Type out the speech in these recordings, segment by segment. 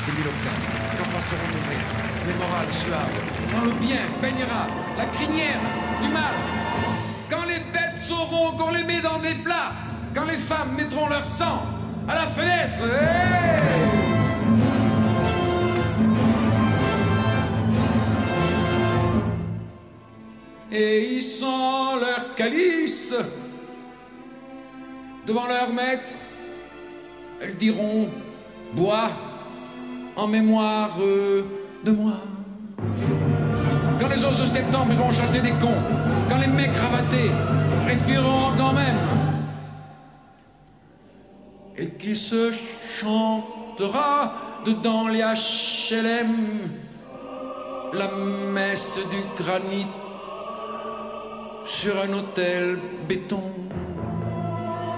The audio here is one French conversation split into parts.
des mille octaves, quand passeront nos rêves, les morales suaves, quand le bien baignera la crinière du mal, quand les bêtes sauront qu'on les met dans des plats, quand les femmes mettront leur sang à la fenêtre. Hey! Et ils sont leur calice devant leur maître. Elles diront: bois en mémoire de moi. Quand les ours de septembre iront chasser des cons, quand les mecs cravatés respireront quand même, et qui se chantera dedans les HLM la messe du granit sur un autel béton.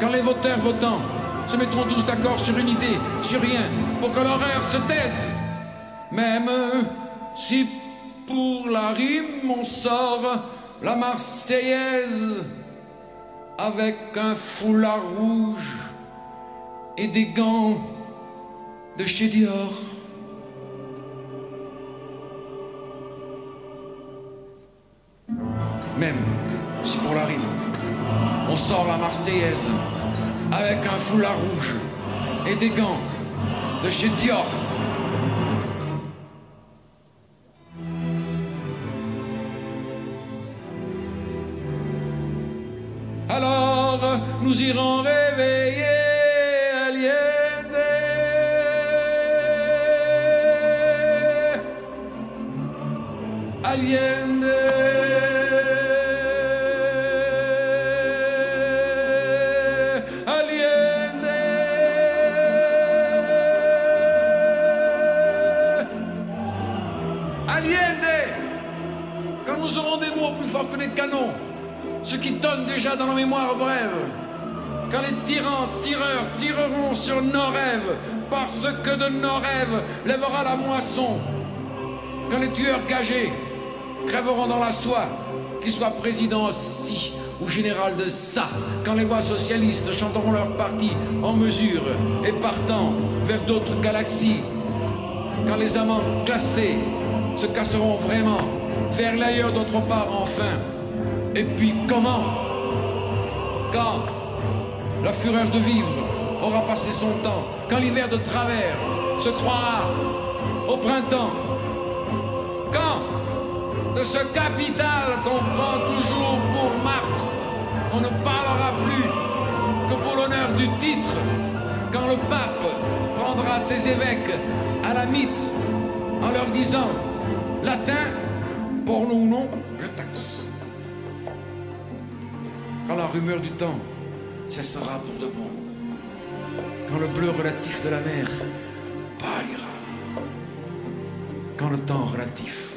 Quand les voteurs votants se mettront tous d'accord sur une idée, sur rien, pour que l'horreur se taise, même si pour la rime on sort la Marseillaise avec un foulard rouge et des gants de chez Dior. Même si pour la rime on sort la Marseillaise avec un foulard rouge et des gants de chez Dior. Alors nous irons réveiller Allende. Allende. Quand nous aurons des mots plus forts que les canons, ce qui tonne déjà dans nos mémoires brèves, quand les tyrans, tireurs, tireront sur nos rêves, parce que de nos rêves lèvera la moisson, quand les tueurs gagés crèveront dans la soie, qu'ils soient présidents ci ou général de ça, quand les voix socialistes chanteront leur parti en mesure et partant vers d'autres galaxies, quand les amants classés se casseront vraiment vers l'ailleurs d'autre part enfin. Et puis comment? Quand la fureur de vivre aura passé son temps, quand l'hiver de travers se croira au printemps, quand de ce capital qu'on prend toujours pour Marx, on ne parlera plus que pour l'honneur du titre, quand le pape prendra ses évêques à la mitre en leur disant: latin, pour nous non, je taxe. Quand la rumeur du temps cessera pour de bon, quand le bleu relatif de la mer pâlira, quand le temps relatif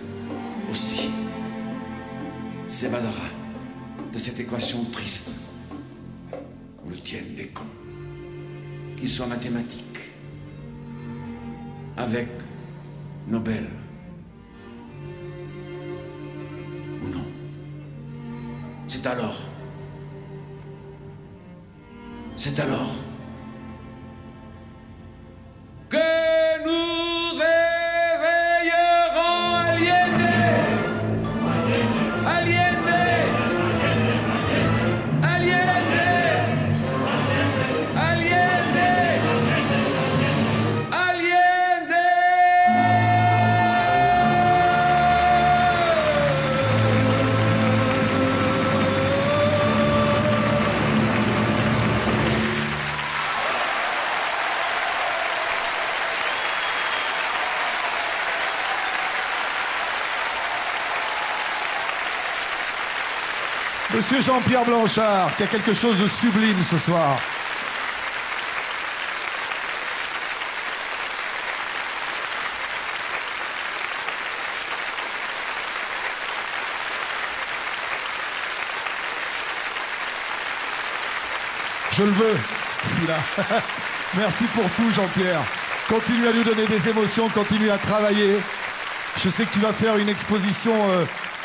aussi s'évadera de cette équation triste où le tiennent des cons, qu'ils soient mathématiques, avec Nobel ou non. C'est alors que nous réveillerons Allende. Allende. Allende. Allende. Allende. Monsieur Jean-Pierre Blanchard, qui a quelque chose de sublime ce soir. Je le veux, celui-là. Merci pour tout, Jean-Pierre. Continue à nous donner des émotions, continue à travailler. Je sais que tu vas faire une exposition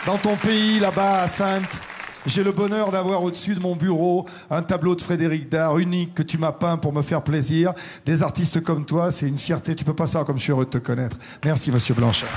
dans ton pays, là-bas, à Saintes. J'ai le bonheur d'avoir au-dessus de mon bureau un tableau de Frédéric Dard unique que tu m'as peint pour me faire plaisir. Des artistes comme toi, c'est une fierté. Tu peux pas savoir comme je suis heureux de te connaître. Merci, monsieur Blanchard.